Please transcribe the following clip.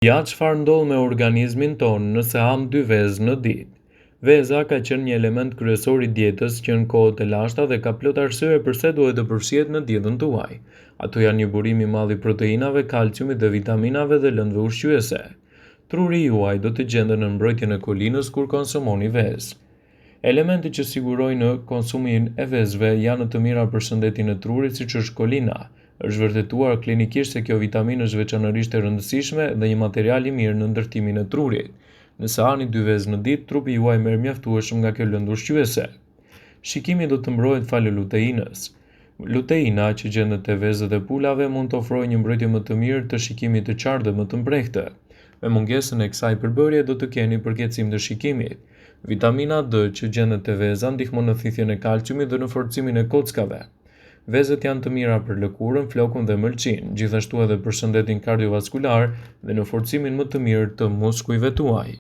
Ja çfarë ndodh me organizmin tonë nëse ham 2 vezë në ditë. Veza ka qenë një element kryesor i dietës që në kohët e lashta dhe ka plot arsye pse duhet të përfshihet në dietën tuaj. Ato janë një burim i madh i proteinave, kalciumit dhe vitaminave dhe lëndëve ushqyese. Truri juaj do të gjendet në mbrojtjen e kolinës kur konsumoni vezë. Elementet që sigurojnë konsumin e vezëve janë të mira për shëndetin e trurit, siç është kolina. Është vërtetuar klinikisht se kjo vitaminë është veçanërisht e rëndësishme dhe një material i mirë në ndërtimin e trurit. Nëse hani 2 vezë në ditë, trupi juaj merr mjaftueshëm nga kjo lëndë ushqyese. Shikimi do të mbrohet falë luteinës. Luteina, që gjendet te vezët e pulave, mund të ofrojë një mbrojtje më të mirë të shikimit të qartë dhe më të mprehtë. Me mungesën e kësaj përbërje do të keni përkeqësim të shikimit. Vitamina D, që gjendet te veza, ndihmon në thithjen e kalciumit dhe në forcimin e kockave. Vezët janë të mira për lëkurën, flokun dhe mëlçin, gjithashtu edhe për shëndetin kardiovaskular dhe në forcimin më të mirë të muskujve tuaj.